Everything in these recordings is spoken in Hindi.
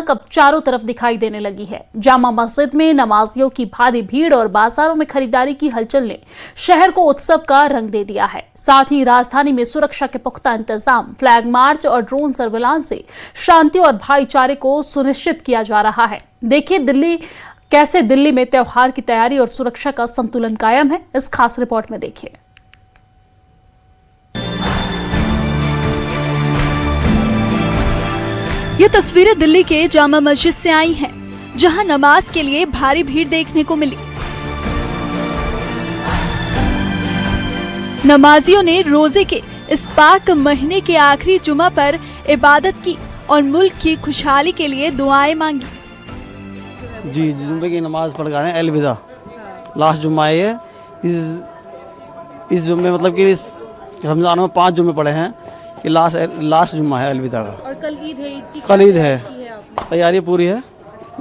अब चारों तरफ दिखाई देने लगी है। जामा मस्जिद में नमाजियों की भारी भीड़ और बाजारों में खरीदारी की हलचल ने शहर को उत्सव का रंग दे दिया है। साथ ही राजधानी में सुरक्षा के पुख्ता इंतजाम, फ्लैग मार्च और ड्रोन सर्विलांस से शांति और भाईचारे को सुनिश्चित किया जा रहा है। देखिए कैसे दिल्ली में त्योहार की तैयारी और सुरक्षा का संतुलन कायम है, इस खास रिपोर्ट में देखिए। ये तस्वीरें दिल्ली के जामा मस्जिद से आई हैं, जहां नमाज के लिए भारी भीड़ देखने को मिली। नमाजियों ने रोजे के इस पाक महीने के आखिरी जुमा पर इबादत की और मुल्क की खुशहाली के लिए दुआएं मांगी। जी, जुम्मे की नमाज पढ़ गए, अलविदा। लास्ट जुम्मा है इस जुम्मे, मतलब कि इस रमजान में 5 जुम्मे पड़े हैं, कि लास्ट जुम्मा है अलविदा का। और कल ईद है, कल ईद है, तैयारी पूरी है,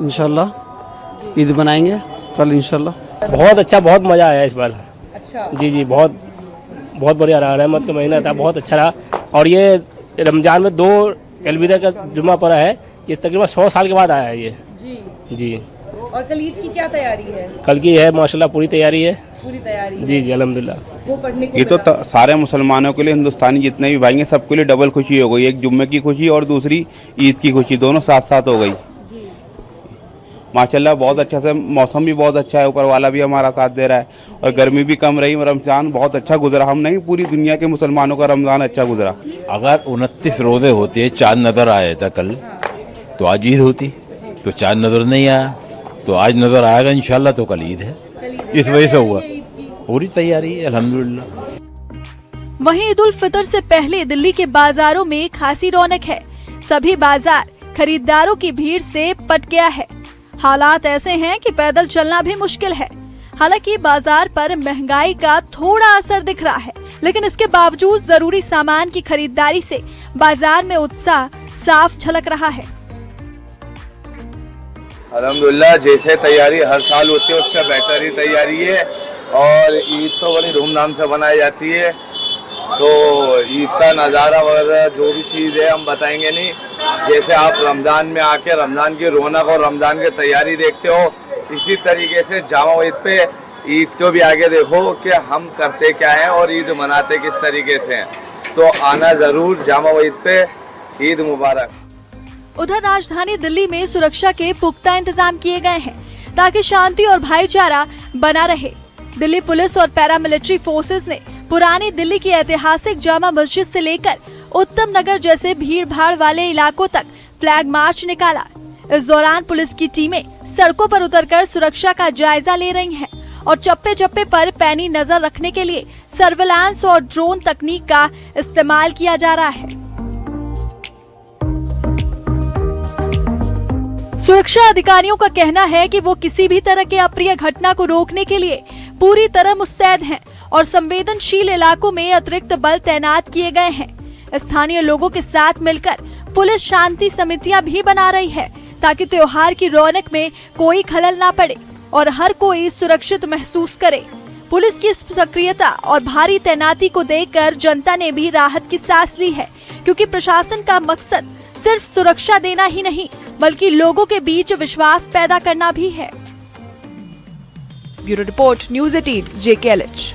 इंशाल्लाह ईद बनाएंगे कल इंशाल्लाह। बहुत अच्छा, बहुत मज़ा आया इस बार। अच्छा जी, बहुत बढ़िया रहा। रहमत का महीना था, बहुत अच्छा रहा। और ये रमजान में 2 अलविदा का जुम्मा पड़ा है, ये तकरीबन 100 साल के बाद आया है ये। जी। और कल ईद की क्या तैयारी है? कल की है माशाल्लाह, पूरी तैयारी है। पूरी तैयारी जी अल्हम्दुलिल्लाह। वो पढ़ने को ये तो सारे मुसलमानों के लिए, हिंदुस्तानी जितने भी भाई हैं, सबके लिए डबल खुशी हो गई। एक जुम्मे की खुशी और दूसरी ईद की खुशी, दोनों साथ साथ हो गई। माशाल्लाह बहुत अच्छा से, मौसम भी बहुत अच्छा है, ऊपर वाला भी हमारा साथ दे रहा है और गर्मी भी कम रही। रमजान बहुत अच्छा गुजरा, हम नहीं पूरी दुनिया के मुसलमानों का रमजान अच्छा गुजरा। अगर 29 रोजे होते, चांद नजर आया था कल, तो आज ईद होती। तो चांद नजर नहीं आया, तो आज नजर आएगा इंशाल्लाह, तो कल ईद है। इस वजह से हुआ, पूरी तैयारी है अल्हम्दुलिल्लाह। वहीं ईद उल फितर से पहले दिल्ली के बाजारों में खासी रौनक है। सभी बाजार खरीदारों की भीड़ से पट गया है। हालात ऐसे हैं कि पैदल चलना भी मुश्किल है। हालांकि बाजार पर महंगाई का थोड़ा असर दिख रहा है, लेकिन इसके बावजूद जरूरी सामान की खरीदारी से बाजार में उत्साह साफ झलक रहा है। अल्हम्दुलिल्लाह, जैसे तैयारी हर साल होती है उससे बेहतर ही तैयारी है। और ईद तो बड़ी धूमधाम से बनाई जाती है, तो ईद का नज़ारा वगैरह जो भी चीज़ है हम बताएंगे नहीं। जैसे आप रमज़ान में आके रमज़ान की रौनक और रमज़ान की तैयारी देखते हो, इसी तरीके से जामा ईद पे ईद को भी आगे देखो कि हम करते क्या हैं और ईद मनाते किस तरीके से। तो आना ज़रूर जामा ईद पे। ईद मुबारक। उधर राजधानी दिल्ली में सुरक्षा के पुख्ता इंतजाम किए गए हैं, ताकि शांति और भाईचारा बना रहे। दिल्ली पुलिस और पैरामिलिट्री फोर्सेस ने पुरानी दिल्ली की ऐतिहासिक जामा मस्जिद से लेकर उत्तम नगर जैसे भीड़ भाड़ वाले इलाकों तक फ्लैग मार्च निकाला। इस दौरान पुलिस की टीमें सड़कों पर उतरकर सुरक्षा का जायजा ले रही हैं और चप्पे चप्पे पर पैनी नजर रखने के लिए सर्विलांस और ड्रोन तकनीक का इस्तेमाल किया जा रहा है। सुरक्षा अधिकारियों का कहना है कि वो किसी भी तरह के अप्रिय घटना को रोकने के लिए पूरी तरह मुस्तैद हैं और संवेदनशील इलाकों में अतिरिक्त बल तैनात किए गए हैं। स्थानीय लोगों के साथ मिलकर पुलिस शांति समितियां भी बना रही है, ताकि त्योहार की रौनक में कोई खलल ना पड़े और हर कोई सुरक्षित महसूस करे। पुलिस की सक्रियता और भारी तैनाती को देखकर जनता ने भी राहत की सांस ली है, क्योंकि प्रशासन का मकसद सिर्फ सुरक्षा देना ही नहीं, बल्कि लोगों के बीच विश्वास पैदा करना भी है। Bureau report, news 18 JKLH।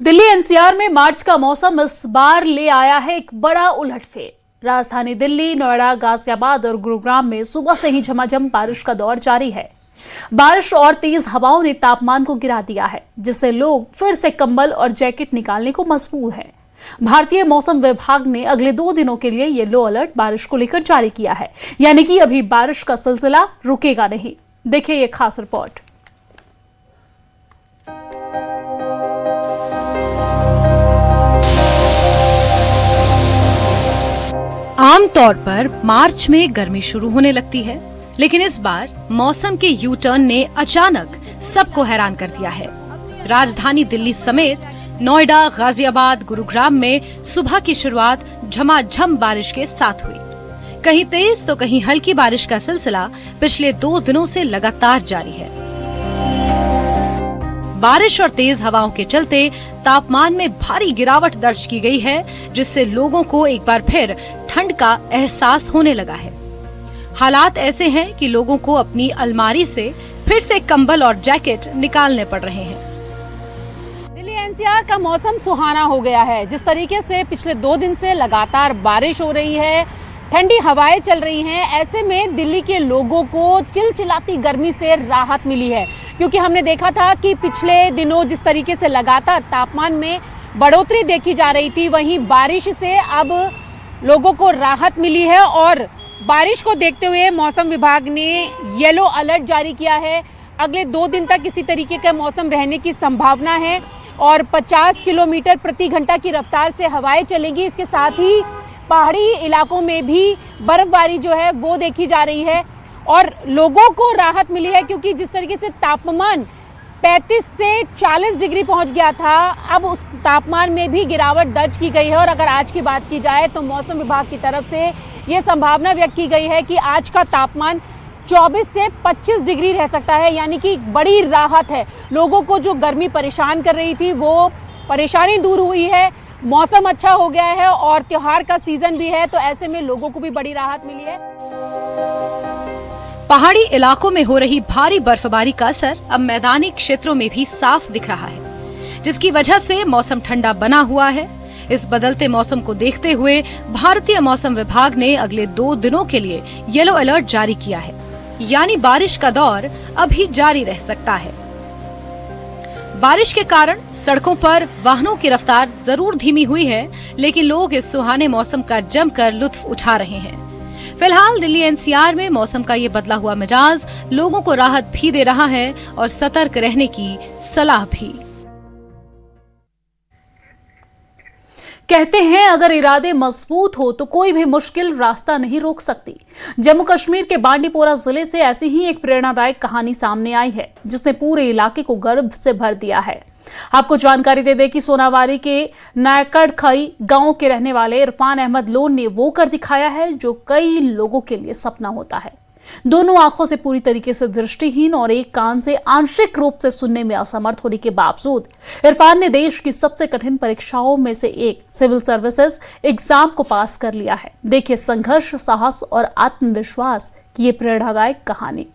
Delhi NCR में मार्च का मौसम इस बार ले आया है एक बड़ा उलटफेर। राजधानी दिल्ली, नोएडा, गाजियाबाद और गुरुग्राम में सुबह से ही झमाझम बारिश का दौर जारी है। बारिश और तेज हवाओं ने तापमान को गिरा दिया है, जिससे लोग फिर से कंबल और जैकेट निकालने को मजबूर हैं। भारतीय मौसम विभाग ने अगले 2 दिनों के लिए येलो अलर्ट बारिश को लेकर जारी किया है, यानी कि अभी बारिश का सिलसिला रुकेगा नहीं। देखिए ये खास रिपोर्ट। आमतौर पर मार्च में गर्मी शुरू होने लगती है, लेकिन इस बार मौसम के यू टर्न ने अचानक सबको हैरान कर दिया है। राजधानी दिल्ली समेत नोएडा, गाजियाबाद, गुरुग्राम में सुबह की शुरुआत झमाझम बारिश के साथ हुई। कहीं तेज तो कहीं हल्की बारिश का सिलसिला पिछले 2 दिनों से लगातार जारी है। बारिश और तेज हवाओं के चलते तापमान में भारी गिरावट दर्ज की गई है, जिससे लोगों को एक बार फिर ठंड का एहसास होने लगा है। हालात ऐसे हैं कि लोगों को अपनी अलमारी से फिर से कंबल और जैकेट निकालने पड़ रहे हैं। दिल्ली एनसीआर का मौसम सुहाना हो गया है। जिस तरीके से पिछले 2 दिन से लगातार बारिश हो रही है, ठंडी हवाएं चल रही हैं, ऐसे में दिल्ली के लोगों को चिलचिलाती गर्मी से राहत मिली है। क्योंकि हमने देखा था कि पिछले दिनों जिस तरीके से लगातार तापमान में बढ़ोतरी देखी जा रही थी, वहीं बारिश से अब लोगों को राहत मिली है। और बारिश को देखते हुए मौसम विभाग ने येलो अलर्ट जारी किया है। अगले 2 दिन तक इसी तरीके का मौसम रहने की संभावना है और 50 किलोमीटर प्रति घंटा की रफ्तार से हवाएं चलेंगी। इसके साथ ही पहाड़ी इलाकों में भी बर्फबारी जो है वो देखी जा रही है और लोगों को राहत मिली है। क्योंकि जिस तरीके से तापमान 35 से 40 डिग्री पहुंच गया था, अब उस तापमान में भी गिरावट दर्ज की गई है। और अगर आज की बात की जाए तो मौसम विभाग की तरफ से ये संभावना व्यक्त की गई है कि आज का तापमान 24 से 25 डिग्री रह सकता है, यानी कि बड़ी राहत है। लोगों को जो गर्मी परेशान कर रही थी वो परेशानी दूर हुई है, मौसम अच्छा हो गया है और त्योहार का सीजन भी है, तो ऐसे में लोगों को भी बड़ी राहत मिली है। पहाड़ी इलाकों में हो रही भारी बर्फबारी का असर अब मैदानी क्षेत्रों में भी साफ दिख रहा है, जिसकी वजह से मौसम ठंडा बना हुआ है। इस बदलते मौसम को देखते हुए भारतीय मौसम विभाग ने अगले 2 दिनों के लिए येलो अलर्ट जारी किया है, यानी बारिश का दौर अभी जारी रह सकता है। बारिश के कारण सड़कों पर वाहनों की रफ्तार जरूर धीमी हुई है, लेकिन लोग इस सुहाने मौसम का जमकर लुत्फ उठा रहे हैं। फिलहाल दिल्ली एनसीआर में मौसम का ये बदला हुआ मिजाज लोगों को राहत भी दे रहा है और सतर्क रहने की सलाह भी। कहते हैं अगर इरादे मजबूत हो तो कोई भी मुश्किल रास्ता नहीं रोक सकती। जम्मू कश्मीर के बांडीपोरा जिले से ऐसी ही एक प्रेरणादायक कहानी सामने आई है, जिसने पूरे इलाके को गर्व से भर दिया है। आपको जानकारी दे दें कि सोनावारी के नायकड़खई गांव के रहने वाले इरफान अहमद लोन ने वो कर दिखाया है जो कई लोगों के लिए सपना होता है। दोनों आंखों से पूरी तरीके से दृष्टिहीन और एक कान से आंशिक रूप से सुनने में असमर्थ होने के बावजूद इरफान ने देश की सबसे कठिन परीक्षाओं में से एक सिविल सर्विसेज एग्जाम को पास कर लिया है। देखिए संघर्ष, साहस और आत्मविश्वास की ये प्रेरणादायक कहानी।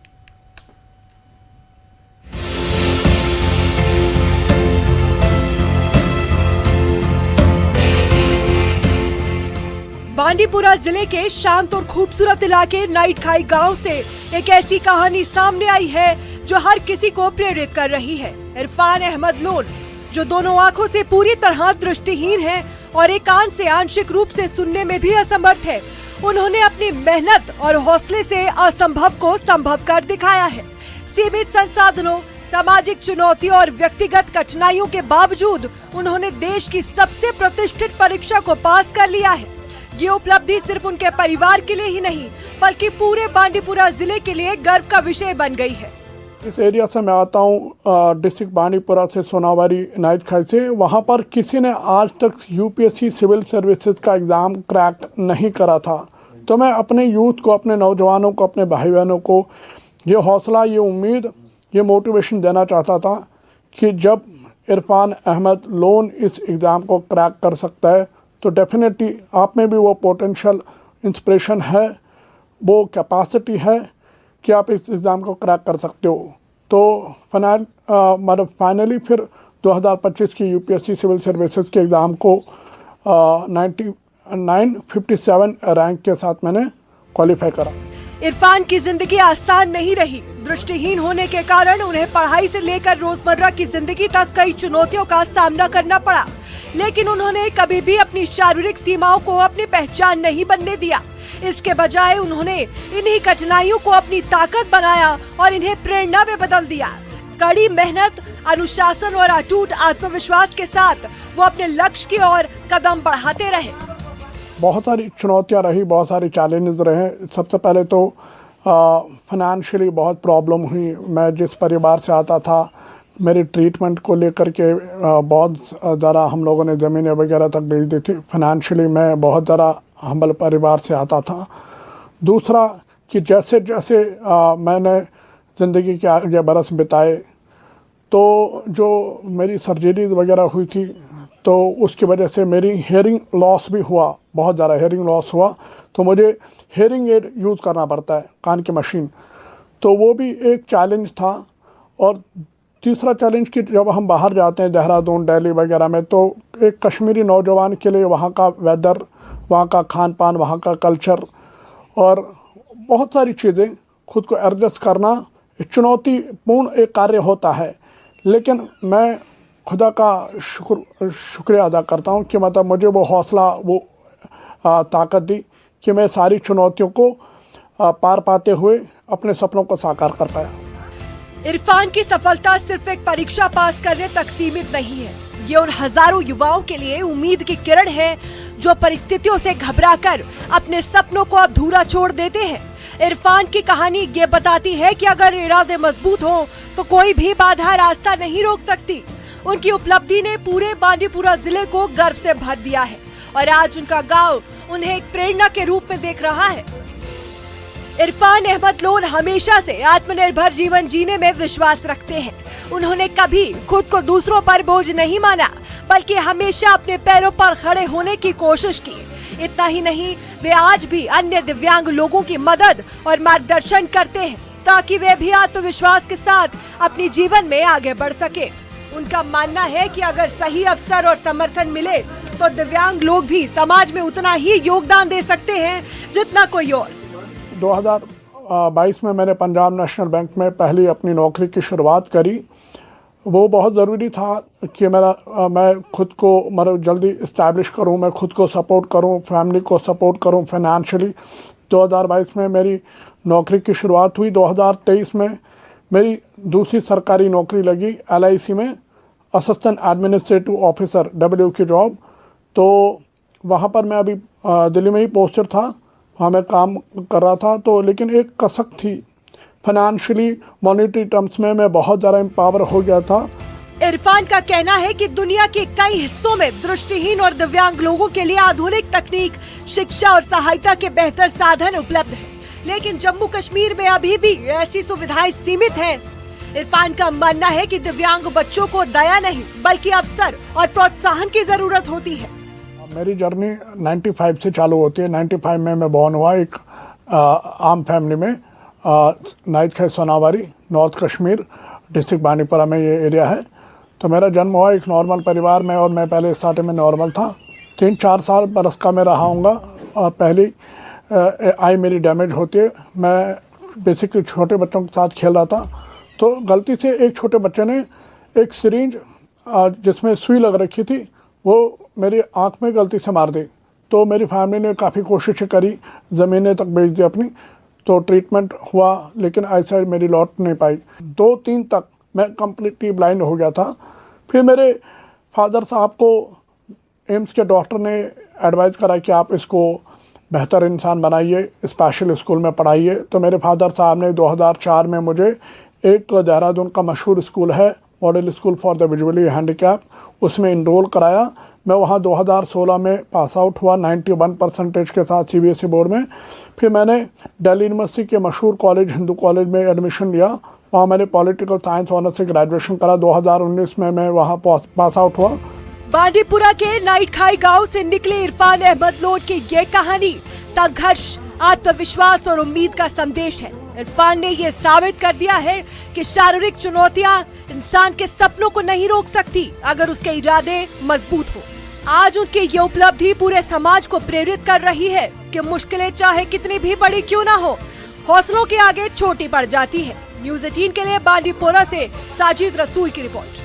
बांडीपुरा जिले के शांत और खूबसूरत इलाके नाइटखाई गांव से एक ऐसी कहानी सामने आई है जो हर किसी को प्रेरित कर रही है। इरफान अहमद लोन, जो दोनों आंखों से पूरी तरह दृष्टिहीन है और एक कान से आंशिक रूप से सुनने में भी असमर्थ है, उन्होंने अपनी मेहनत और हौसले से असंभव को संभव कर दिखाया है। सीमित संसाधनों, सामाजिक चुनौती और व्यक्तिगत कठिनाइयों के बावजूद उन्होंने देश की सबसे प्रतिष्ठित परीक्षा को पास कर लिया है। ये उपलब्धि सिर्फ उनके परिवार के लिए ही नहीं बल्कि पूरे बांडीपुरा जिले के लिए गर्व का विषय बन गई है। इस एरिया से मैं आता हूँ, डिस्ट्रिक्ट बांडीपुरा से, सोनावारी नाइटखाई से। वहाँ पर किसी ने आज तक यूपीएससी सिविल सर्विसेज का एग्ज़ाम क्रैक नहीं करा था। तो मैं अपने यूथ को, अपने नौजवानों को, अपने भाई बहनों को ये हौसला, ये उम्मीद, ये मोटिवेशन देना चाहता था कि जब इरफान अहमद लोन इस एग्ज़ाम को क्रैक कर सकता है तो डेफिनेटली आप में भी वो पोटेंशियल, इंस्पिरेशन है, वो कैपेसिटी है कि आप इस एग्ज़ाम को क्रैक कर सकते हो। तो फाइनली फिर 2025 की यूपीएससी सिविल सर्विसेज के एग्ज़ाम को 957 रैंक के साथ मैंने क्वालिफाई करा। इरफान की जिंदगी आसान नहीं रही। दृष्टिहीन होने के कारण उन्हें पढ़ाई से लेकर रोजमर्रा की जिंदगी तक कई चुनौतियों का सामना करना पड़ा, लेकिन उन्होंने कभी भी अपनी शारीरिक सीमाओं को अपनी पहचान नहीं बनने दिया। इसके बजाय उन्होंने इन्हीं कठिनाइयों को अपनी ताकत बनाया और इन्हें प्रेरणा में बदल दिया। कड़ी मेहनत, अनुशासन और अटूट आत्मविश्वास के साथ वो अपने लक्ष्य की ओर कदम बढ़ाते रहे। बहुत सारी चुनौतियां रही, बहुत सारे चैलेंजेस रहे। सबसे पहले तो फाइनेंशियली बहुत प्रॉब्लम हुई। मैं जिस परिवार से आता था, मेरे ट्रीटमेंट को लेकर के बहुत ज़्यादा हम लोगों ने ज़मीनें वगैरह तक बेच दी थी। फाइनेंशियली मैं बहुत ज़्यादा हम्बल परिवार से आता था। दूसरा कि जैसे जैसे मैंने ज़िंदगी के आगे बरस बिताए तो जो मेरी सर्जरी वगैरह हुई थी तो उसकी वजह से मेरी हेयरिंग लॉस भी हुआ, बहुत ज़्यादा हेयरिंग लॉस हुआ, तो मुझे हेयरिंग एड यूज़ करना पड़ता है, कान की मशीन, तो वो भी एक चैलेंज था। और तीसरा चैलेंज कि जब हम बाहर जाते हैं देहरादून, दिल्ली वगैरह में, तो एक कश्मीरी नौजवान के लिए वहाँ का वेदर, वहाँ का खान पान, वहाँ का कल्चर और बहुत सारी चीज़ें खुद को एडजस्ट करना एक चुनौतीपूर्ण एक कार्य होता है। लेकिन मैं खुदा का शुक्रिया अदा करता हूँ कि मतलब मुझे वो हौसला, वो ताकत दी कि मैं सारी चुनौतियों को पार पाते हुए अपने सपनों को साकार कर पाया। इरफान की सफलता सिर्फ एक परीक्षा पास करने तक सीमित नहीं है, ये उन हजारों युवाओं के लिए उम्मीद की किरण है जो परिस्थितियों से घबराकर अपने सपनों को अधूरा छोड़ देते हैं। इरफान की कहानी ये बताती है कि अगर इरादे मजबूत हों तो कोई भी बाधा रास्ता नहीं रोक सकती। उनकी उपलब्धि ने पूरे बांडीपुरा जिले को गर्व से भर दिया है और आज उनका गांव उन्हें एक प्रेरणा के रूप में देख रहा है। इरफान अहमद लोन हमेशा से आत्मनिर्भर जीवन जीने में विश्वास रखते हैं। उन्होंने कभी खुद को दूसरों पर बोझ नहीं माना, बल्कि हमेशा अपने पैरों पर खड़े होने की कोशिश की। इतना ही नहीं, वे आज भी अन्य दिव्यांग लोगों की मदद और मार्गदर्शन करते हैं ताकि वे भी आत्मविश्वास के साथ अपने जीवन में आगे बढ़ सके। उनका मानना है कि अगर सही अवसर और समर्थन मिले तो दिव्यांग लोग भी समाज में उतना ही योगदान दे सकते हैं जितना कोई और। 2022 में मैंने पंजाब नेशनल बैंक में पहली अपनी नौकरी की शुरुआत करी। वो बहुत ज़रूरी था कि मैं खुद को मतलब जल्दी इस्टेब्लिश करूं, मैं खुद को सपोर्ट करूं, फैमिली को सपोर्ट करूं फाइनेंशियली। 2022 में मेरी नौकरी की शुरुआत हुई। 2023 में मेरी दूसरी सरकारी नौकरी लगी LIC में, असिस्टेंट एडमिनिस्ट्रेटिव ऑफिसर WO की जॉब। तो वहाँ पर मैं अभी दिल्ली में ही पोस्टेड था, वहाँ मैं काम कर रहा था। तो लेकिन एक कसक थी, फाइनेंशियली मॉनेटरी टर्म्स में मैं बहुत ज़्यादा एम्पावर हो गया था। इरफान का कहना है कि दुनिया के कई हिस्सों में दृष्टिहीन और दिव्यांग लोगों के लिए आधुनिक तकनीक, शिक्षा और सहायता के बेहतर साधन उपलब्ध हैं, लेकिन जम्मू कश्मीर में अभी भी ऐसी सुविधाएं सीमित हैं। इरफान का मानना है कि दिव्यांग बच्चों को दया नहीं बल्कि अवसर और प्रोत्साहन की जरूरत होती है। मेरी जर्नी 95 से चालू होती है। 95 में मैं बॉर्न हुआ एक आम फैमिली में, नाइट खाई सोनावारी, नॉर्थ कश्मीर डिस्ट्रिक्ट बांडीपुरा में ये एरिया है। तो मेरा जन्म हुआ एक नॉर्मल परिवार में और मैं पहले स्टार्टिंग में नॉर्मल था। 3-4 साल बरस का मैं रहा हूँगा और पहली आई मेरी डैमेज होती है। मैं बेसिकली छोटे बच्चों के साथ खेल रहा था, तो गलती से एक छोटे बच्चे ने एक सिरिंज जिसमें सुई लग रखी थी वो मेरी आँख में गलती से मार दी। तो मेरी फैमिली ने काफ़ी कोशिशें करी, ज़मीनें तक बेच दी अपनी, तो ट्रीटमेंट हुआ लेकिन ऐसा मेरी लौट नहीं पाई। 2-3 तक मैं कम्प्लीटली ब्लाइंड हो गया था। फिर मेरे फादर साहब को एम्स के डॉक्टर ने एडवाइस करा कि आप इसको बेहतर इंसान बनाइए, स्पेशल स्कूल में पढ़ाइए। तो मेरे फादर साहब ने 2004 में मुझे एक देहरादून का मशहूर स्कूल है, model school for the visually handicap, उसमें इनरोल कराया। मैं वहाँ 2016 में पास आउट हुआ 91% के साथ CBSE बोर्ड में। फिर मैंने दिल्ली यूनिवर्सिटी के मशहूर कॉलेज हिंदू कॉलेज में एडमिशन लिया, वहाँ मैंने पॉलिटिकल साइंस ऑनर्स से ग्रेजुएशन करा। 2019 में मैं वहाँ पास आउट हुआ। बांडीपुरा के नाइट खाई गांव से निकले इरफान अहमद लोन की ये कहानी संघर्ष, आत्मविश्वास और उम्मीद का संदेश है। इरफान ने ये साबित कर दिया है कि शारीरिक चुनौतियां इंसान के सपनों को नहीं रोक सकती अगर उसके इरादे मजबूत हो। आज उनकी ये उपलब्धि पूरे समाज को प्रेरित कर रही है कि मुश्किलें चाहे कितनी भी बड़ी क्यों ना हो, हौसलों के आगे छोटी पड़ जाती है। न्यूज़ 18 के लिए बांडीपुरा से साजिद रसूल की रिपोर्ट।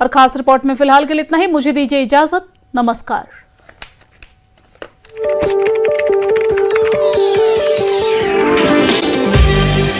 और खास रिपोर्ट में फिलहाल के लिए इतना ही। मुझे दीजिए इजाजत। नमस्कार।